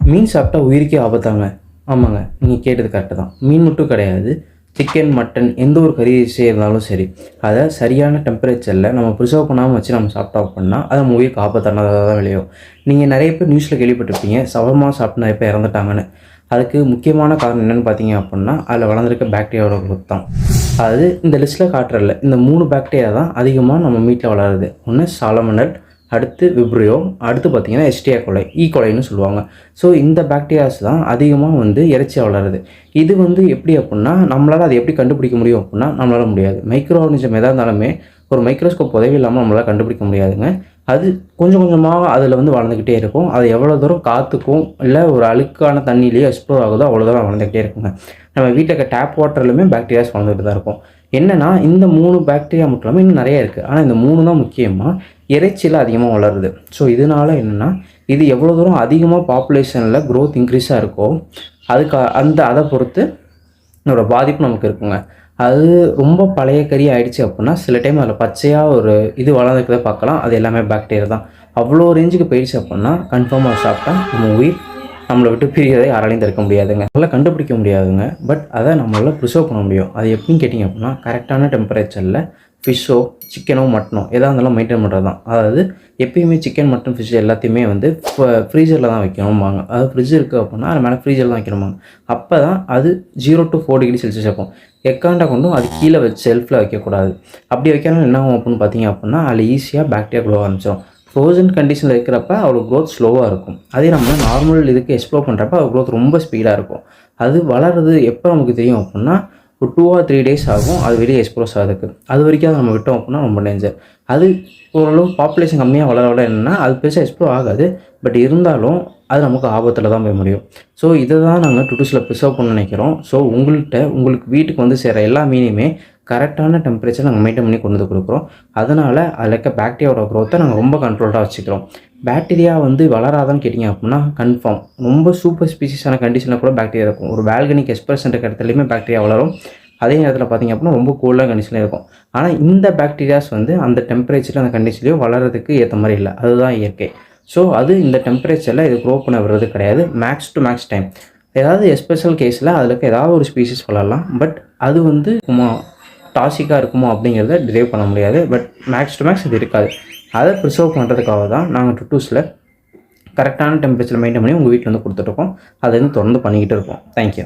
மீன் சாப்பிட்டா உயிருக்கே ஆபத்தாங்க. ஆமாங்க, நீங்கள் கேட்டது கரெக்டு தான். மீன் மட்டும் கிடையாது, சிக்கன், மட்டன் எந்த ஒரு கறி இருந்தாலும் சரி, அதை சரியான டெம்பரேச்சரில் நம்ம ப்ரிசர்வ் பண்ணாமல் வச்சு நம்ம சாப்பிட்டோம் அப்படின்னா அது நம்ம உயிருக்கு ஆபத்தானதாக தான் விளையும். நீங்கள் நிறைய பேர் நியூஸில் கேள்விப்பட்டிருப்பீங்க, ஷவர்மா சாப்பிட்டு நிறைய பேர் இறந்துட்டாங்கன்னு. அதுக்கு முக்கியமான காரணம் என்னென்னு பார்த்தீங்க அப்படின்னா அதில் வளர்ந்துருக்க பாக்டீரியாவோட குரூப் தான். அதாவது இந்த லிஸ்ட்டில் காட்டுறதில்ல, இந்த 3 பாக்டீரியா தான் அதிகமாக நம்ம மீட்டில் வளருது. ஒன்று சாலமனல், அடுத்து விப்ரியோ, அடுத்து பார்த்திங்கன்னா எஸ்டியா கொலை, ஈகொலைன்னு சொல்லுவாங்க. ஸோ இந்த பாக்டீரியாஸ் தான் அதிகமாக வந்து இறைச்சியாக வளருது. இது வந்து எப்படி அப்படின்னா நம்மளால் அதை எப்படி கண்டுபிடிக்க முடியும் அப்படின்னா நம்மளால் முடியாது. மைக்ரோ ஆர்கனிசம் எதாக இருந்தாலுமே ஒரு மைக்ரோஸ்கோப் உதவி இல்லாமல் நம்மளால் கண்டுபிடிக்க முடியாதுங்க. அது கொஞ்சம் கொஞ்சமாக அதில் வந்து வளர்ந்துக்கிட்டே இருக்கும். அது எவ்வளோ தூரம் காற்றுக்கும் இல்லை ஒரு அழுக்கான தண்ணியிலேயே எக்ஸ்ப்ளோர் ஆகுதோ அவ்வளோ தூரம் வளர்ந்துக்கிட்டே இருக்குங்க. நம்ம வீட்டில் இருக்க டேப் வாட்டர்லையுமே பாக்டீரியாஸ் வளர்ந்துட்டு தான் இருக்கும். என்னென்னா இந்த 3 பாக்டீரியா மட்டும் இல்லாமல் இன்னும் நிறைய இருக்குது. ஆனால் இந்த 3 தான் முக்கியமாக இறைச்சியில் அதிகமாக வளருது. ஸோ இதனால் என்னென்னா இது எவ்வளோ தூரம் அதிகமாக பாப்புலேஷனில் க்ரோத் இன்க்ரீஸாக இருக்கோ அதை பொறுத்து இதோட பாதிப்பு நமக்கு இருக்குங்க. அது ரொம்ப பழைய கறி ஆகிடுச்சு அப்படின்னா சில டைம் அதில் பச்சையாக ஒரு இது வளர்ந்துக்கிறத பார்க்கலாம். அது எல்லாமே பாக்டீரியா தான். அவ்வளோ ரேஞ்சுக்கு போயிடுச்சு அப்படின்னா கன்ஃபார்மாக சாப்பிட்டா நம்ம உயிர் நம்மளை விட்டு பிரியதை யாராலையும் தடுக்க முடியாதுங்க. நல்லா கண்டுபிடிக்க முடியாதுங்க. பட் அதை நம்மளால் ப்ரிசர்வ் பண்ண முடியும். அது எப்படின்னு கேட்டிங்க அப்படின்னா கரெக்டான டெம்பரேச்சரில் ஃபிஷ்ஷோ, சிக்கனோ, மட்டனோ எதாக இருந்தாலும் மெயின்டைன் பண்ணுறது தான். அதாவது எப்பயுமே சிக்கன், மட்டன், ஃபிஷ் எல்லாத்தையுமே வந்து ஃப்ரீசரில் தான் வைக்கணும்பாங்க. அதாவது ஃப்ரிட்ஜ் இருக்குது அப்படின்னா அது மேலே ஃப்ரீசரில் தான் வைக்கணும்பாங்க. அப்போ தான் அது 0 to 4 டிகிரி செல்சியஸ் இருக்கும். எக்காண்டா கொண்டும் அது கீழே வச்சு செல்ஃபில் வைக்கக்கூடாது. அப்படி வைக்கணும் என்ன ஆகும் அப்படின்னு பார்த்தீங்க அப்படின்னா அதில் ஈஸியாக பாக்டீரியா க்ரோ ஆரம்பிச்சிடும். ஃப்ரோசன் கண்டிஷனில் இருக்கிறப்ப அவ்வளோ க்ரோத் ஸ்லோவாக இருக்கும். அதே நம்ம நார்மல் இதுக்கு எக்ஸ்ப்ளோர் பண்ணுறப்ப அது க்ரோத் ரொம்ப ஸ்பீடாக இருக்கும். அது வளருது எப்போ நமக்கு தெரியும் அப்படின்னா ஒரு 2 or 3 days ஆகும் அது வெளியே எக்ஸ்ப்ளோஸ் ஆகிறதுக்கு. அது வரைக்கும் அதை நம்ம விட்டோம் அப்படின்னா ரொம்ப டேஞ்சர். அது ஓரளவு பாப்புலேஷன் கம்மியாக வளர என்னென்னா அது பெருசாக எக்ஸ்ப்ளோர் ஆகாது. பட் இருந்தாலும் அது நமக்கு ஆபத்தில் தான் போய் முடியும். ஸோ இதை தான் நாங்கள் டுடூஸில் ப்ரிசர்வ் பண்ண நினைக்கிறோம். ஸோ உங்களுக்கு வீட்டுக்கு வந்து சேர எல்லா மீனையுமே கரெக்டான டெம்பரேச்சர் நாங்கள் மெயின்டைன் பண்ணி கொண்டு வந்து கொடுக்குறோம். அதனால் அதில் இருக்க பாக்டீரியாவோட க்ரோத்தை நாங்கள் ரொம்ப கண்ட்ரோல்டாக வச்சுக்கிறோம். பாக்டீரியா வந்து வளராதான்னு கேட்டிங்க அப்படின்னா கன்ஃபார்ம் ரொம்ப சூப்பர் ஸ்பீசிஸான கண்டிஷனில் கூட பாக்டீரியா இருக்கும். ஒரு பால்கனிக் எக்ஸ்பிரஷன் இருக்க இடத்துலையுமே பாக்டீரியா வளரும். அதே நேரத்தில் பார்த்திங்க அப்படின்னா ரொம்ப கூலாக கண்டிஷனில் இருக்கும். ஆனால் இந்த பாக்டீரியாஸ் வந்து அந்த டெம்பரேச்சர் அந்த கண்டிஷன்லேயும் வளர்கிறதுக்கு ஏற்ற மாதிரி இல்லை. அதுதான் இயற்கை. ஸோ அது இந்த டெம்பரேச்சரில் இது க்ரோ பண்ண வர்றது கிடையாது. மேக்ஸ் டு மேக்ஸ் டைம் ஏதாவது எஸ்பெஷல் கேஸில் அதில் இருக்க ஏதாவது ஒரு ஸ்பீசிஸ் வளரலாம். பட் அது வந்து டாக்ஸிக்காக இருக்குமோ அப்படிங்கிறத டிரைவ் பண்ண முடியாது. பட் மேக்ஸ் டு மேக்ஸ் இது இருக்காது. அதை ப்ரிசர்வ் பண்ணுறதுக்காக தான் நாங்கள் டுடூஸில் கரெக்டான டெம்பரேச்சர் மெயின்டைன் பண்ணி உங்கள் வீட்டில் வந்து கொடுத்துட்ருக்கோம். அதை வந்து தொடர்ந்து பண்ணிக்கிட்டு இருக்கோம். தேங்க்யூ.